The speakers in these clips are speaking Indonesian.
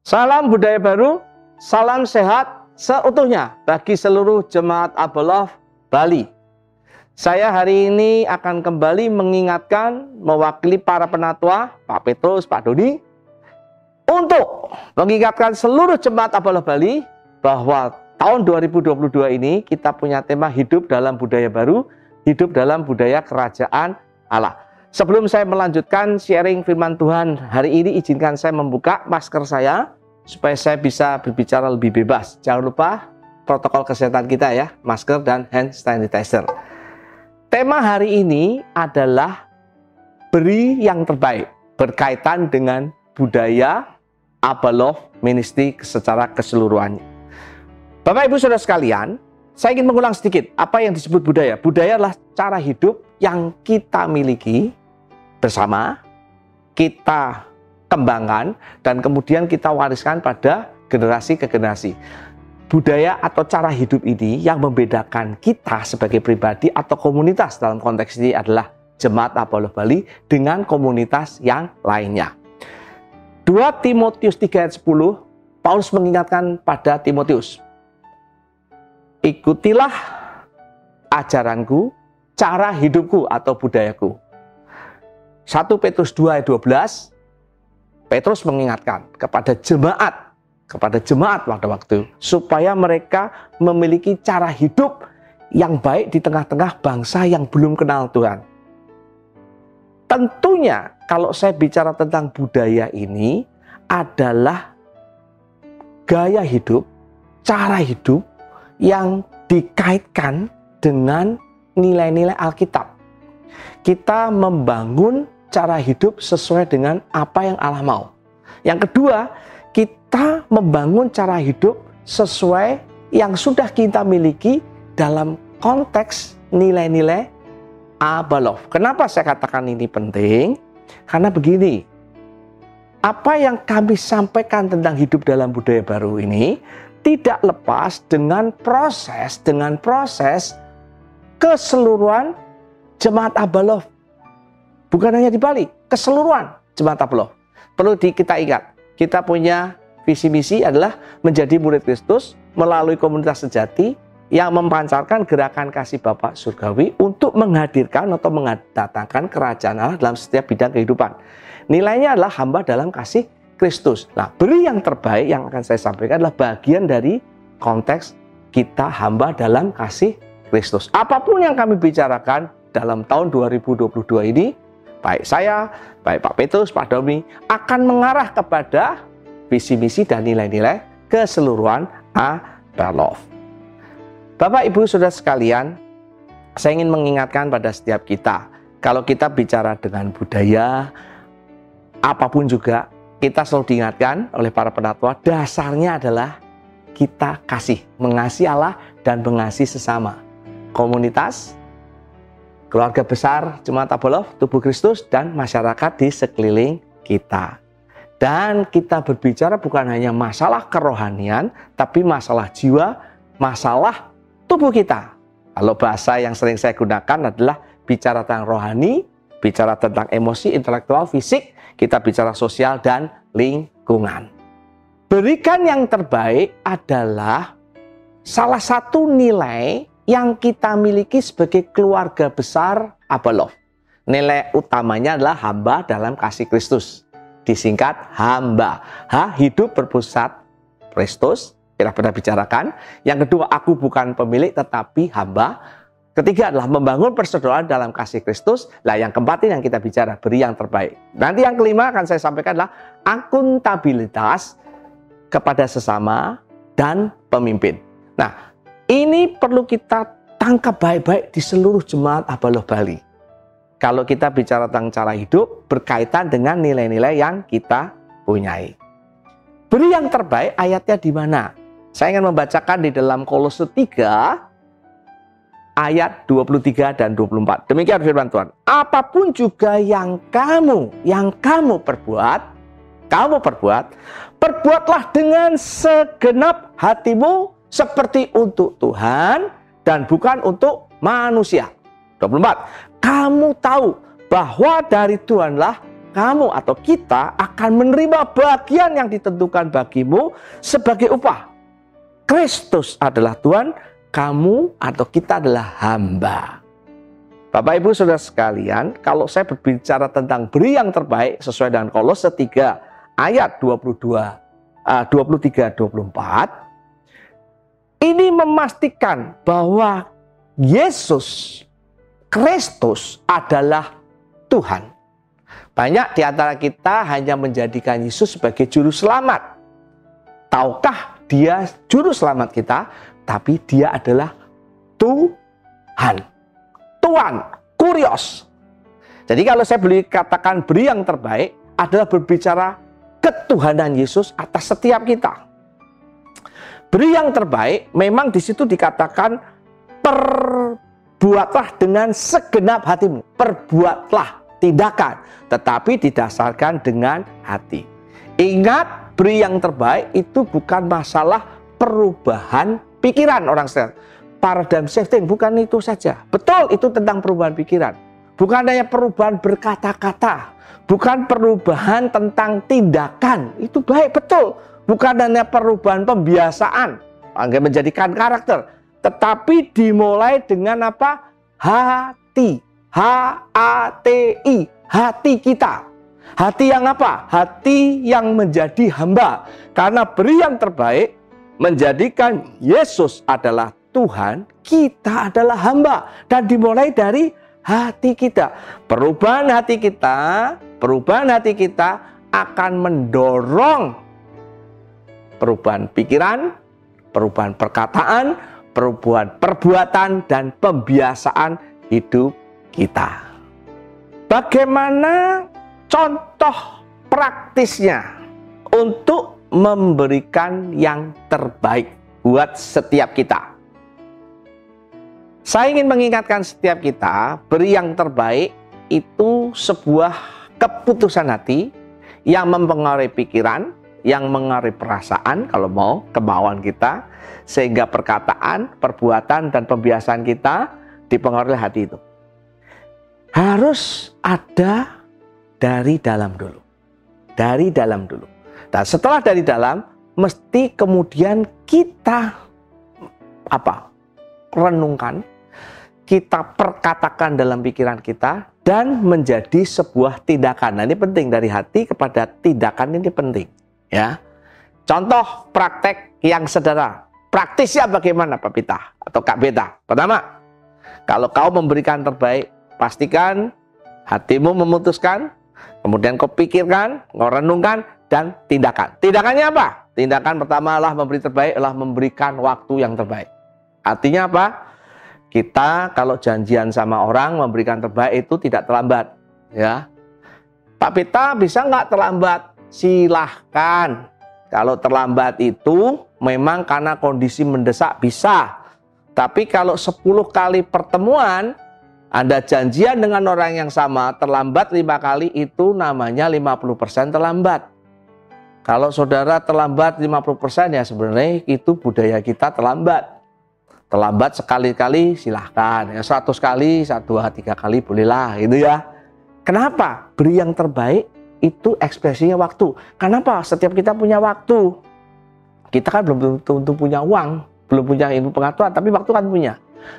Salam budaya baru, salam sehat seutuhnya bagi seluruh jemaat Abolov Bali. Saya hari ini akan kembali mengingatkan mewakili para penatua, Pak Petrus, Pak Doni, untuk mengingatkan seluruh jemaat Abolov Bali bahwa tahun 2022 ini kita punya tema hidup dalam budaya baru, hidup dalam budaya kerajaan Allah. Sebelum saya melanjutkan sharing firman Tuhan hari ini, izinkan saya membuka masker saya supaya saya bisa berbicara lebih bebas. Jangan lupa protokol kesehatan kita ya, masker dan hand sanitizer. Tema hari ini adalah beri yang terbaik berkaitan dengan budaya Abolov Ministry secara keseluruhannya. Bapak Ibu Saudara sekalian, saya ingin mengulang sedikit apa yang disebut budaya. Budaya adalah cara hidup yang kita miliki bersama, kita kembangkan, dan kemudian kita wariskan pada generasi ke generasi. Budaya atau cara hidup ini yang membedakan kita sebagai pribadi atau komunitas, dalam konteks ini adalah Jemaat Abolov Bali dengan komunitas yang lainnya. 2 Timotius 3 ayat 10, Paulus mengingatkan pada Timotius, ikutilah ajaranku, cara hidupku atau budayaku. 1 Petrus 2 ayat 12, Petrus mengingatkan kepada jemaat pada waktu supaya mereka memiliki cara hidup yang baik di tengah-tengah bangsa yang belum kenal Tuhan. Tentunya kalau saya bicara tentang budaya ini adalah gaya hidup, cara hidup yang dikaitkan dengan nilai-nilai Alkitab. Kita membangun cara hidup sesuai dengan apa yang Allah mau. Yang kedua, kita membangun cara hidup sesuai yang sudah kita miliki dalam konteks nilai-nilai Abolov. Kenapa saya katakan ini penting? Karena begini, apa yang kami sampaikan tentang hidup dalam budaya baru ini tidak lepas dengan proses keseluruhan Jemaat Abolov. Bukan hanya di Bali, keseluruhan Jemaat Abolov. Perlu kita ingat, kita punya visi misi adalah menjadi murid Kristus melalui komunitas sejati yang memancarkan gerakan kasih Bapa surgawi untuk menghadirkan atau mendatangkan kerajaan Allah dalam setiap bidang kehidupan. Nilainya adalah hamba dalam kasih Kristus. Nah, beri yang terbaik yang akan saya sampaikan adalah bagian dari konteks kita hamba dalam kasih Kristus. Apapun yang kami bicarakan dalam tahun 2022 ini, baik saya, baik Pak Petrus, Pak Doni, akan mengarah kepada visi misi dan nilai-nilai keseluruhan Abolov. Bapak Ibu Saudara sekalian, saya ingin mengingatkan pada setiap kita, kalau kita bicara dengan budaya, apapun juga, kita selalu diingatkan oleh para penatua, dasarnya adalah kita mengasihi Allah dan mengasihi sesama. Komunitas, keluarga besar Jemaat Abolov, tubuh Kristus, dan masyarakat di sekeliling kita. Dan kita berbicara bukan hanya masalah kerohanian, tapi masalah jiwa, masalah tubuh kita. Kalau bahasa yang sering saya gunakan adalah bicara tentang rohani, bicara tentang emosi, intelektual, fisik, kita bicara sosial dan lingkungan. Berikan yang terbaik adalah salah satu nilai yang kita miliki sebagai keluarga besar Abolov. Nilai utamanya adalah hamba dalam kasih Kristus. Disingkat hamba. Hidup berpusat Kristus. Kita pernah bicarakan. Yang kedua, aku bukan pemilik tetapi hamba. Ketiga adalah membangun persaudaraan dalam kasih Kristus. Nah, yang keempat ini yang kita bicara, beri yang terbaik. Nanti yang kelima akan saya sampaikan adalah akuntabilitas kepada sesama dan pemimpin. Nah, ini perlu kita tangkap baik-baik di seluruh Jemaat Abolov Bali. Kalau kita bicara tentang cara hidup berkaitan dengan nilai-nilai yang kita punyai. Beri yang terbaik ayatnya di mana? Saya ingin membacakan di dalam Kolose 3 ayat 23 dan 24. Demikian firman Tuhan. Apapun juga yang kamu perbuat, perbuatlah dengan segenap hatimu seperti untuk Tuhan dan bukan untuk manusia. 24. Kamu tahu bahwa dari Tuhanlah kamu atau kita akan menerima bagian yang ditentukan bagimu sebagai upah. Kristus adalah Tuhan, kamu atau kita adalah hamba. Bapak Ibu Saudara sekalian, kalau saya berbicara tentang beri yang terbaik sesuai dengan Kolose 3 ayat 23-24, ini memastikan bahwa Yesus Kristus adalah Tuhan. Banyak di antara kita hanya menjadikan Yesus sebagai juru selamat. Tahukah dia juru selamat kita, tapi dia adalah Tuhan. Tuhan, kurios. Jadi kalau saya katakan beri yang terbaik adalah berbicara ketuhanan Yesus atas setiap kita. Beri yang terbaik memang di situ dikatakan perbuatlah dengan segenap hatimu. Perbuatlah tindakan, tetapi didasarkan dengan hati. Ingat, beri yang terbaik itu bukan masalah perubahan pikiran orang sekarang. Paradigm shifting, bukan itu saja. Betul, itu tentang perubahan pikiran. Bukan hanya perubahan berkata-kata, bukan perubahan tentang tindakan. Itu baik, betul. Bukan hanya perubahan pembiasaan, menjadikan karakter. Tetapi dimulai dengan apa? Hati. H-A-T-I. Hati kita. Hati yang apa? Hati yang menjadi hamba. Karena beri yang terbaik menjadikan Yesus adalah Tuhan, kita adalah hamba. Dan dimulai dari hati kita. Perubahan hati kita akan mendorong perubahan pikiran, perubahan perkataan, perubahan perbuatan, dan pembiasaan hidup kita. Bagaimana contoh praktisnya untuk memberikan yang terbaik buat setiap kita? Saya ingin mengingatkan setiap kita, beri yang terbaik itu sebuah keputusan hati yang mempengaruhi pikiran, yang mengaruhi perasaan, kalau mau, kemauan kita, sehingga perkataan, perbuatan, dan pembiasaan kita dipengaruhi hati itu. Harus ada dari dalam dulu. Dari dalam dulu. Dan setelah dari dalam, mesti kemudian kita renungkan, kita perkatakan dalam pikiran kita, dan menjadi sebuah tindakan. Nah, ini penting, dari hati kepada tindakan ini penting. Ya, contoh praktek yang sederhana. Praktisnya bagaimana Pak Pita atau Kak Beta? Pertama, kalau kau memberikan terbaik, pastikan hatimu memutuskan, kemudian kau pikirkan, kau renungkan, dan tindakan. Tindakannya apa? Tindakan pertama adalah memberi terbaik, adalah memberikan waktu yang terbaik. Artinya apa? Kita kalau janjian sama orang memberikan terbaik itu tidak terlambat. Ya, Pak Pita bisa nggak terlambat? Silahkan. Kalau terlambat itu memang karena kondisi mendesak bisa. Tapi kalau 10 kali pertemuan Anda janjian dengan orang yang sama terlambat 5 kali, itu namanya 50% terlambat. Kalau saudara terlambat 50% ya sebenarnya itu budaya kita terlambat. Terlambat sekali-kali silahkan, ya 100 kali, 1, 2, 3 kali bolehlah gitu ya. Kenapa? Beri yang terbaik itu ekspresinya waktu. Kenapa? Setiap kita punya waktu. Kita kan belum tentu punya uang, belum punya ilmu pengetahuan, tapi waktu kan punya.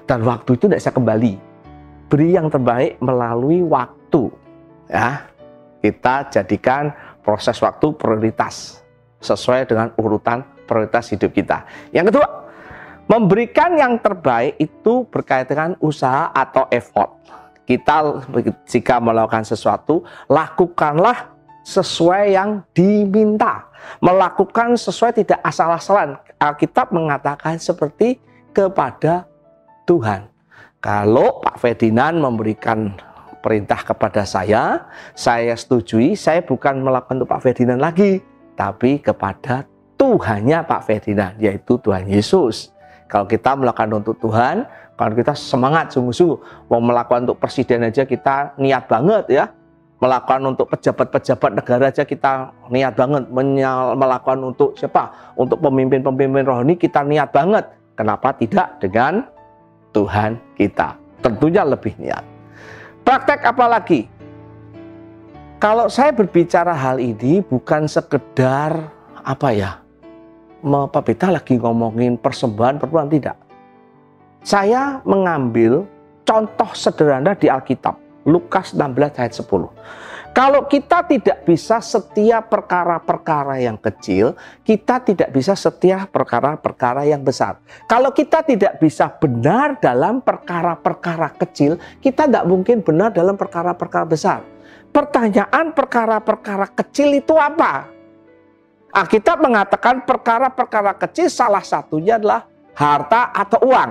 Dan waktu itu tidak bisa kembali. Beri yang terbaik melalui waktu. Ya, kita jadikan proses waktu prioritas sesuai dengan urutan prioritas hidup kita. Yang kedua, memberikan yang terbaik itu berkaitan dengan usaha atau effort. Kita jika melakukan sesuatu, lakukanlah sesuai yang diminta. Melakukan sesuai, tidak asal-asalan. Alkitab mengatakan seperti kepada Tuhan. Kalau Pak Ferdinand memberikan perintah kepada saya setujui, saya bukan melakukan untuk Pak Ferdinand lagi, tapi kepada Tuhannya Pak Ferdinand, yaitu Tuhan Yesus. Kalau kita melakukan untuk Tuhan, kalau kita semangat sungguh-sungguh, mau melakukan untuk presiden aja kita niat banget ya, melakukan untuk pejabat-pejabat negara aja kita niat banget, melakukan untuk siapa? Untuk pemimpin-pemimpin rohani kita niat banget. Kenapa tidak dengan Tuhan kita? Tentunya lebih niat. Praktek apa lagi? Kalau saya berbicara hal ini bukan sekedar Pak Beta lagi ngomongin persembahan perpuluhan, tidak. Saya mengambil contoh sederhana di Alkitab, Lukas 16 ayat 10. Kalau kita tidak bisa setia perkara-perkara yang kecil, kita tidak bisa setia perkara-perkara yang besar. Kalau kita tidak bisa benar dalam perkara-perkara kecil, kita tidak mungkin benar dalam perkara-perkara besar. Pertanyaan, perkara-perkara kecil itu apa? Alkitab mengatakan perkara-perkara kecil salah satunya adalah harta atau uang.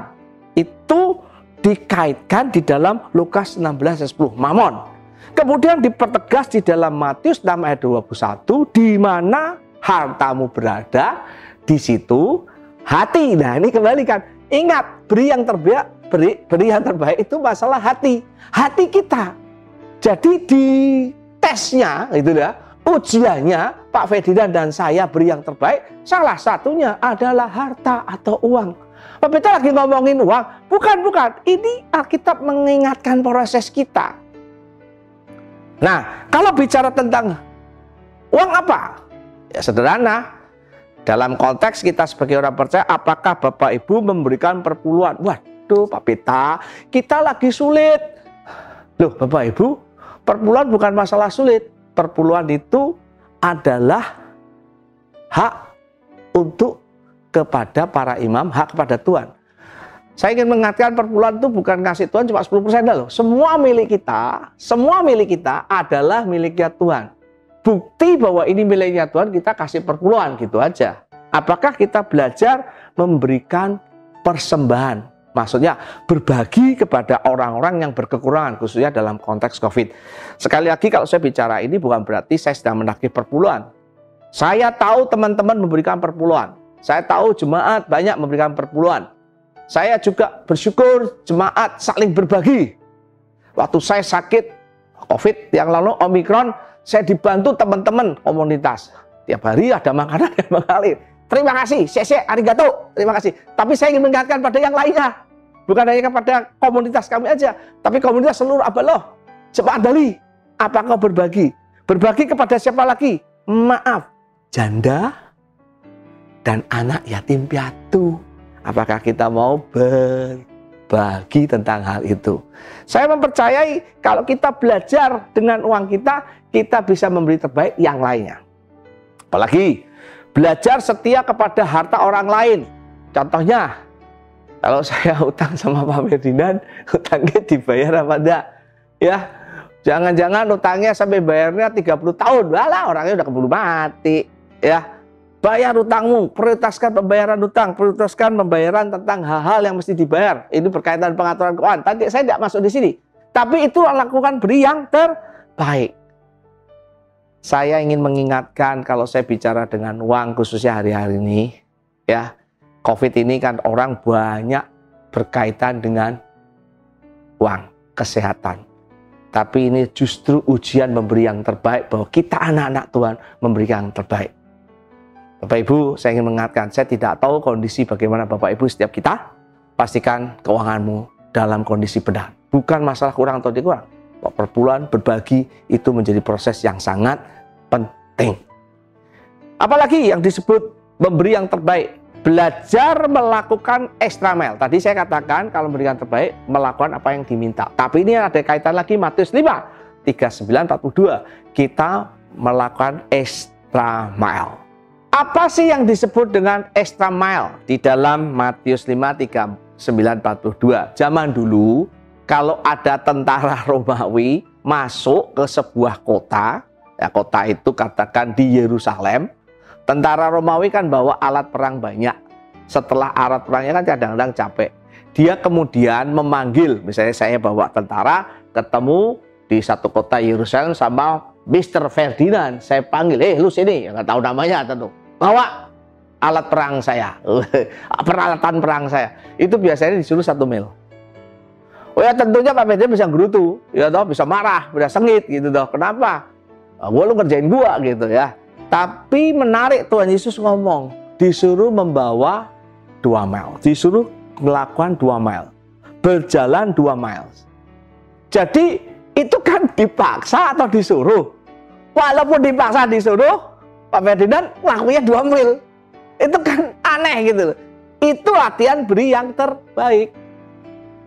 Itu dikaitkan di dalam Lukas 16 ayat 10, mamon. Kemudian dipertegas di dalam Matius 6 ayat 21, di mana hartamu berada, di situ hati. Nah, ini kembalikan. Ingat, beri yang terbaik itu masalah hati. Hati kita. Jadi di tesnya itu ya, ujiannya Pak Ferdinand dan saya beri yang terbaik, salah satunya adalah harta atau uang. Pak Peter lagi ngomongin uang, bukan. Ini Alkitab mengingatkan proses kita. Nah, kalau bicara tentang uang apa? Ya sederhana. Dalam konteks kita sebagai orang percaya, apakah Bapak Ibu memberikan perpuluhan? Waduh, Pak Peta, kita lagi sulit. Loh, Bapak Ibu, perpuluhan bukan masalah sulit. Perpuluhan itu adalah hak untuk kepada para imam, hak kepada Tuhan. Saya ingin mengatakan perpuluhan itu bukan ngasih Tuhan cuma 10% loh. Semua milik kita adalah miliknya Tuhan. Bukti bahwa ini miliknya Tuhan, kita kasih perpuluhan gitu aja. Apakah kita belajar memberikan persembahan? Maksudnya berbagi kepada orang-orang yang berkekurangan, khususnya dalam konteks COVID. Sekali lagi, kalau saya bicara ini bukan berarti saya sedang menagih perpuluhan. Saya tahu teman-teman memberikan perpuluhan. Saya tahu jemaat banyak memberikan perpuluhan. Saya juga bersyukur jemaat saling berbagi. Waktu saya sakit COVID yang lalu, Omikron, saya dibantu teman-teman komunitas. Tiap hari ada makanan yang mengalir. Terima kasih, arigato, terima kasih. Tapi saya ingin mengingatkan pada yang lainnya. Bukan hanya kepada komunitas kami aja, tapi komunitas seluruh Abaloh. Jemaat Bali, apa kau berbagi? Berbagi kepada siapa lagi? Maaf, janda dan anak yatim piatu. Apakah kita mau berbagi tentang hal itu? Saya mempercayai kalau kita belajar dengan uang kita, kita bisa memberi terbaik yang lainnya. Apalagi belajar setia kepada harta orang lain. Contohnya, kalau saya utang sama Pak Ferdinand, utangnya dibayar apa enggak? Ya, jangan-jangan utangnya sampai bayarnya 30 tahun. Walah, orangnya udah keburu mati. Ya, bayar utangmu, prioritaskan pembayaran utang, prioritaskan pembayaran tentang hal-hal yang mesti dibayar. Ini berkaitan pengaturan keuangan. Tadi saya tidak masuk di sini. Tapi itu lakukan, beri yang terbaik. Saya ingin mengingatkan kalau saya bicara dengan uang, khususnya hari-hari ini, ya, COVID ini kan orang banyak berkaitan dengan uang, kesehatan. Tapi ini justru ujian memberi yang terbaik, bahwa kita anak-anak Tuhan memberi yang terbaik. Bapak Ibu, saya ingin mengingatkan, saya tidak tahu kondisi bagaimana Bapak Ibu setiap kita. Pastikan keuanganmu dalam kondisi benar. Bukan masalah kurang atau tidak kurang. Perpuluhan, berbagi, itu menjadi proses yang sangat penting. Apalagi yang disebut memberi yang terbaik. Belajar melakukan extra mile. Tadi saya katakan kalau memberikan terbaik, melakukan apa yang diminta. Tapi ini ada kaitan lagi Matius 5, 39, 42. Kita melakukan extra mile. Apa sih yang disebut dengan extra mile di dalam Matius 5, 39, 42? Zaman dulu, kalau ada tentara Romawi masuk ke sebuah kota, ya kota itu katakan di Yerusalem, tentara Romawi kan bawa alat perang banyak. Setelah alat perangnya kan kadang-kadang capek. Dia kemudian memanggil, misalnya saya bawa tentara, ketemu di satu kota Yerusalem sama Mr. Ferdinand. Saya panggil, lu sini, nggak tahu namanya tentu. Bawa alat perang saya, peralatan perang saya. Itu biasanya disuruh 1 mil. Oh ya tentunya Pak Ferdinand bisa gerutu, ya toh, bisa marah, bisa sengit gitu toh. Kenapa? Gua lu ngerjain gua gitu ya. Tapi menarik, Tuhan Yesus ngomong, disuruh membawa 2 mile, disuruh melakukan 2 mile, berjalan 2 miles. Jadi itu kan dipaksa atau disuruh? Walaupun dipaksa disuruh, Pak Ferdinand lakunya 2 mil. Itu kan aneh gitu loh. Itu latihan beri yang terbaik.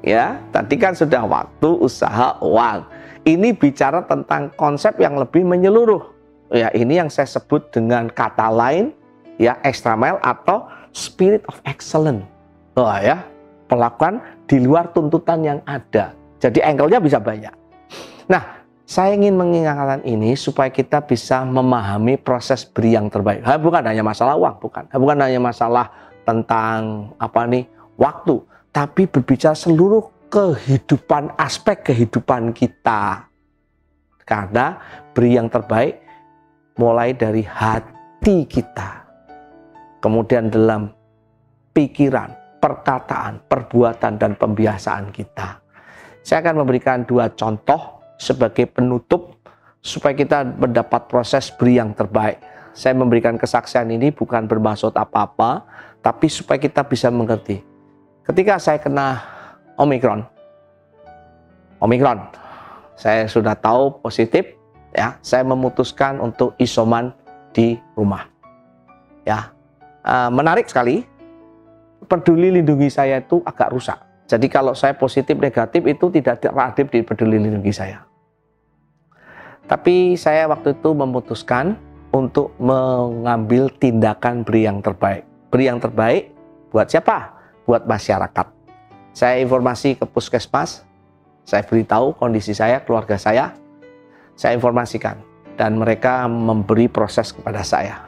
Ya, tadi kan sudah waktu, usaha, uang. Ini bicara tentang konsep yang lebih menyeluruh. Ya, ini yang saya sebut dengan kata lain, ya, extra mile atau spirit of excellence. Oh ya, perlakuan di luar tuntutan yang ada. Jadi angle-nya bisa banyak. Nah, saya ingin mengingatkan ini supaya kita bisa memahami proses beri yang terbaik. Bukan hanya masalah uang, bukan hanya masalah tentang waktu, tapi berbicara seluruh kehidupan, aspek kehidupan kita. Karena beri yang terbaik mulai dari hati kita, kemudian dalam pikiran, perkataan, perbuatan, dan pembiasaan kita. Saya akan memberikan 2 contoh sebagai penutup supaya kita mendapat proses beri yang terbaik. Saya memberikan kesaksian ini bukan bermaksud apa-apa, tapi supaya kita bisa mengerti. Ketika saya kena Omikron, saya sudah tahu positif, ya, saya memutuskan untuk isoman di rumah. Ya, menarik sekali. Peduli lindungi saya itu agak rusak. Jadi kalau saya positif negatif itu tidak teraktif di peduli lindungi saya. Tapi saya waktu itu memutuskan untuk mengambil tindakan beri yang terbaik. Beri yang terbaik buat siapa? Buat masyarakat. Saya informasi ke puskesmas, saya beritahu kondisi saya, keluarga saya informasikan. Dan mereka memberi proses kepada saya.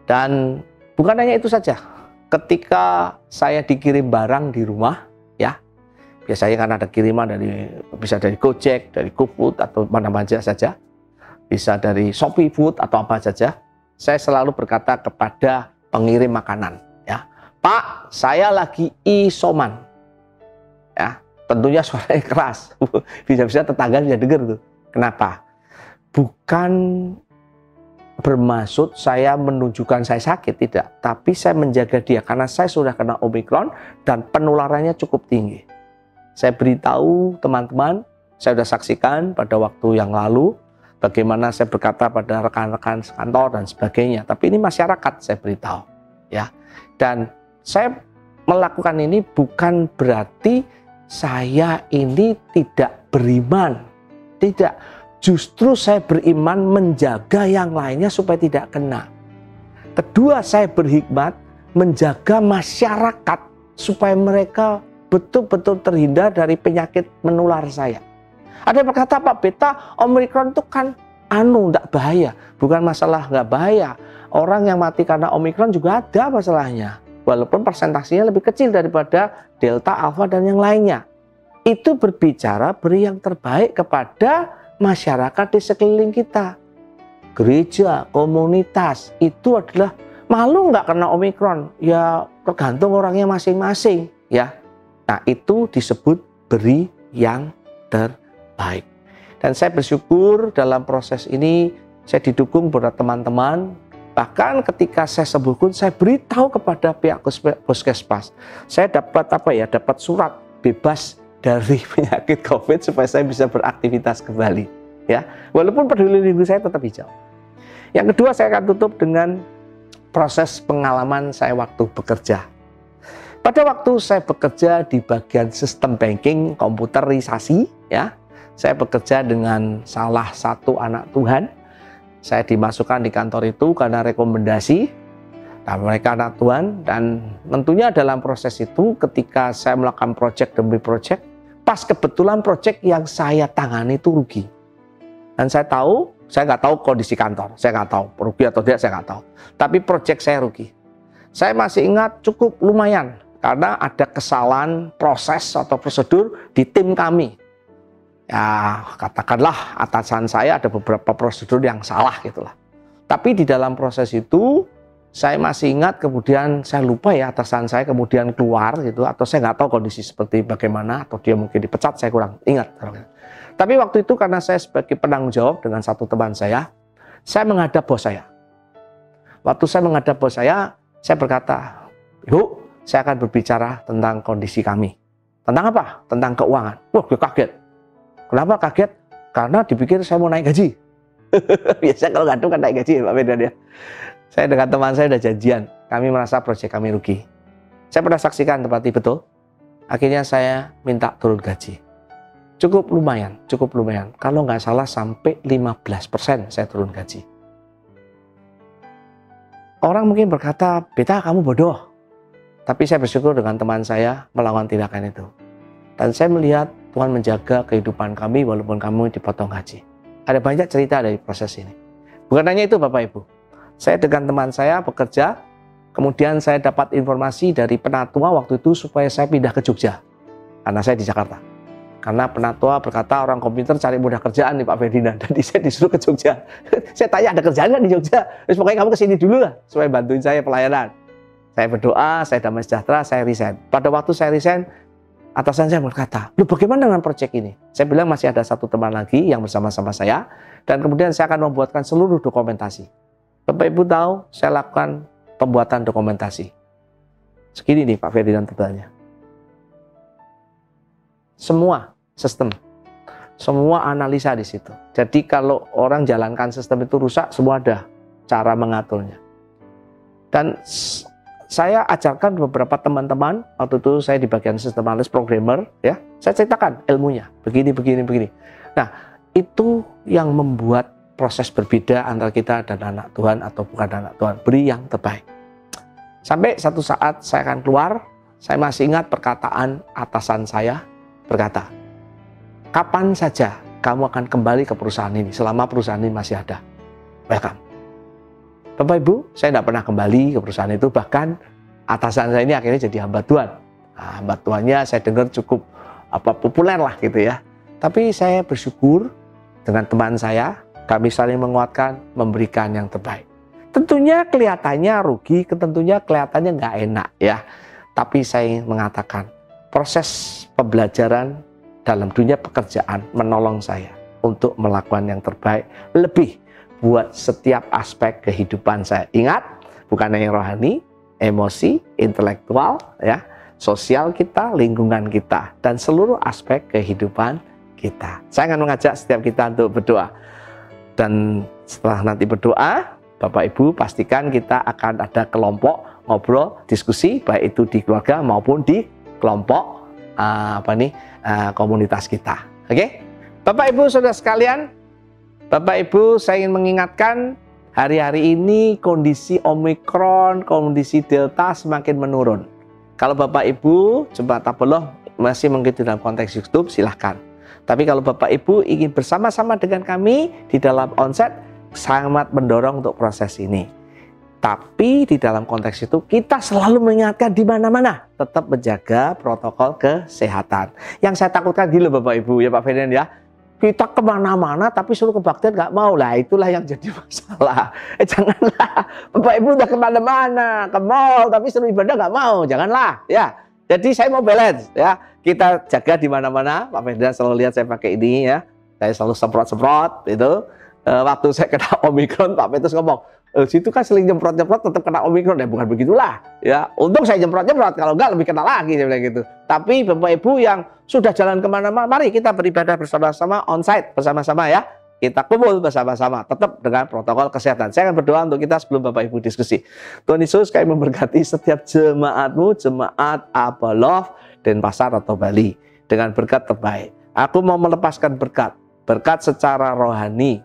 Dan bukan hanya itu saja. Ketika saya dikirim barang di rumah, ya, biasanya kan ada kiriman bisa dari Gojek, dari GoFood atau mana saja, bisa dari Shopee Food atau apa saja. Saya selalu berkata kepada pengirim makanan, ya, Pak, saya lagi isoman, ya, tentunya suaranya keras, bisa-bisa tetangga bisa dengar tuh. Kenapa? Bukan bermaksud saya menunjukkan saya sakit, tidak, tapi saya menjaga dia karena saya sudah kena Omikron dan penularannya cukup tinggi. Saya beritahu teman-teman, saya sudah saksikan pada waktu yang lalu bagaimana saya berkata pada rekan-rekan kantor dan sebagainya. Tapi ini masyarakat saya beritahu, ya. Dan saya melakukan ini bukan berarti saya ini tidak beriman, tidak. Justru saya beriman menjaga yang lainnya supaya tidak kena. Kedua, saya berhikmat menjaga masyarakat supaya mereka betul-betul terhindar dari penyakit menular saya. Ada yang berkata, Pak Beta, Omikron itu kan enggak bahaya. Bukan masalah enggak bahaya. Orang yang mati karena Omikron juga ada masalahnya. Walaupun persentasenya lebih kecil daripada Delta, Alpha, dan yang lainnya. Itu berbicara beri yang terbaik kepada masyarakat di sekeliling kita. Gereja, komunitas, itu adalah malu nggak kena Omikron? Ya tergantung orangnya masing-masing, ya. Nah, itu disebut beri yang terbaik. Dan saya bersyukur dalam proses ini saya didukung beberapa teman-teman. Bahkan ketika saya sembuh pun saya beritahu kepada pihak puskesmas. Saya dapat dapat surat bebas dari penyakit COVID supaya saya bisa beraktivitas kembali, ya. Walaupun peduli lindungi saya tetap hijau. Yang kedua, saya akan tutup dengan proses pengalaman saya waktu bekerja. Pada waktu saya bekerja di bagian sistem banking komputerisasi, ya, saya bekerja dengan salah satu anak Tuhan. Saya dimasukkan di kantor itu karena rekomendasi. Nah, mereka anak Tuhan, dan tentunya dalam proses itu ketika saya melakukan proyek demi proyek, pas kebetulan proyek yang saya tangani itu rugi. Dan saya nggak tahu kondisi kantor, saya nggak tahu rugi atau tidak, saya nggak tahu. Tapi proyek saya rugi. Saya masih ingat cukup lumayan karena ada kesalahan proses atau prosedur di tim kami. Ya katakanlah atasan saya ada beberapa prosedur yang salah gitulah. Tapi di dalam proses itu saya masih ingat, kemudian saya lupa ya atasan saya kemudian keluar gitu, atau saya nggak tahu kondisi seperti bagaimana, atau dia mungkin dipecat, saya kurang ingat. Tapi waktu itu karena saya sebagai penanggung jawab dengan satu teman saya menghadap bos saya. Waktu saya menghadap bos saya berkata, yuk saya akan berbicara tentang kondisi kami. Tentang apa? Tentang keuangan. Wah, gue kaget. Kenapa kaget? Karena dipikir saya mau naik gaji. Biasa kalau ngaduk kan naik gaji ya Pak Firdan ya. Saya dengan teman saya udah janjian, kami merasa proyek kami rugi. Saya pernah saksikan tepati betul. Akhirnya saya minta turun gaji. Cukup lumayan. Kalau nggak salah sampai 15% saya turun gaji. Orang mungkin berkata, Beta kamu bodoh. Tapi saya bersyukur dengan teman saya melakukan tindakan itu. Dan saya melihat Tuhan menjaga kehidupan kami walaupun kami dipotong gaji. Ada banyak cerita dari proses ini. Bukan hanya itu Bapak Ibu. Saya dengan teman saya bekerja, kemudian saya dapat informasi dari penatua waktu itu supaya saya pindah ke Jogja. Karena saya di Jakarta. Karena penatua berkata orang komputer cari mudah kerjaan nih Pak Ferdinand. Jadi saya disuruh ke Jogja. Saya tanya ada kerjaan nggak di Jogja? Terus pokoknya kamu kesini dulu lah supaya bantuin saya pelayanan. Saya berdoa, saya damai sejahtera, saya resign. Pada waktu saya resign, atasan saya berkata, "Loh bagaimana dengan proyek ini?" Saya bilang masih ada satu teman lagi yang bersama-sama saya. Dan kemudian saya akan membuatkan seluruh dokumentasi. Bapak Ibu tahu, saya lakukan pembuatan dokumentasi. Segini nih Pak Ferdinand tebalnya. Semua sistem, semua analisa di situ. Jadi kalau orang jalankan sistem itu rusak, semua ada cara mengaturnya. Dan saya ajarkan beberapa teman-teman, waktu itu saya di bagian sistem analis programmer, ya, saya ceritakan ilmunya, begini. Nah, itu yang membuat proses berbeda antara kita dan anak Tuhan atau bukan anak Tuhan. Beri yang terbaik. Sampai satu saat saya akan keluar, saya masih ingat perkataan atasan saya berkata, kapan saja kamu akan kembali ke perusahaan ini selama perusahaan ini masih ada. Welcome. Bapak Ibu, saya tidak pernah kembali ke perusahaan itu, bahkan atasan saya ini akhirnya jadi hamba Tuhan. Nah, hamba Tuhannya saya dengar cukup populer lah gitu ya. Tapi saya bersyukur dengan teman saya, kami saling menguatkan, memberikan yang terbaik. Tentunya kelihatannya rugi, tentunya kelihatannya nggak enak ya. Tapi saya mengatakan, proses pembelajaran dalam dunia pekerjaan menolong saya untuk melakukan yang terbaik lebih buat setiap aspek kehidupan saya. Ingat, bukan hanya rohani, emosi, intelektual, ya, sosial kita, lingkungan kita, dan seluruh aspek kehidupan kita. Saya akan mengajak setiap kita untuk berdoa. Dan setelah nanti berdoa, Bapak Ibu pastikan kita akan ada kelompok ngobrol, diskusi, baik itu di keluarga maupun di kelompok komunitas kita. Oke? Bapak Ibu Saudara sekalian, Bapak Ibu saya ingin mengingatkan hari-hari ini kondisi Omikron, kondisi Delta semakin menurun. Kalau Bapak Ibu Jemaat Tabelov masih mengikuti dalam konteks YouTube, silahkan. Tapi kalau Bapak Ibu ingin bersama-sama dengan kami di dalam onset, sangat mendorong untuk proses ini. Tapi di dalam konteks itu kita selalu mengingatkan di mana-mana tetap menjaga protokol kesehatan. Yang saya takutkan gila Bapak Ibu ya Pak Ferdinand ya. Kita kemana-mana tapi suruh kebaktian nggak mau lah, itulah yang jadi masalah. Janganlah Bapak Ibu udah kemana-mana, ke mall tapi suruh ibadah nggak mau, janganlah ya. Jadi saya mau balance ya, kita jaga di mana-mana. Pak Ferdinand selalu lihat saya pakai ini ya, saya selalu semprot-semprot itu. Waktu saya kena Omikron Pak Petrus ngomong, situ kan seling nyemprot-nyemprot tetap kena Omikron. Ya bukan begitulah ya, untung saya nyemprot-nyemprot, kalau enggak lebih kena lagi saya bilang gitu. Tapi Bapak Ibu yang sudah jalan kemana-mana, mari kita beribadah bersama-sama onsite bersama-sama ya. Kita kumpul bersama-sama tetap dengan protokol kesehatan. Saya akan berdoa untuk kita sebelum Bapak Ibu diskusi. Tuhan Yesus kami memberkati setiap jemaat-Mu, jemaat Tabelov Denpasar atau Bali dengan berkat terbaik. Aku mau melepaskan berkat secara rohani,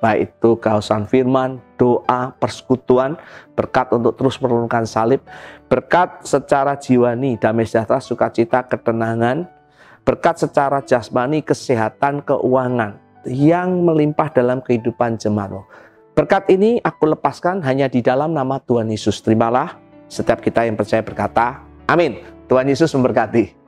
baik itu kausan firman, doa, persekutuan, berkat untuk terus menurunkan salib, berkat secara jiwani, damai sejahtera, sukacita, ketenangan, berkat secara jasmani, kesehatan, keuangan yang melimpah dalam kehidupan jemaat-Mu. Berkat ini aku lepaskan hanya di dalam nama Tuhan Yesus. Terimalah setiap kita yang percaya berkata, amin. Tuhan Yesus memberkati.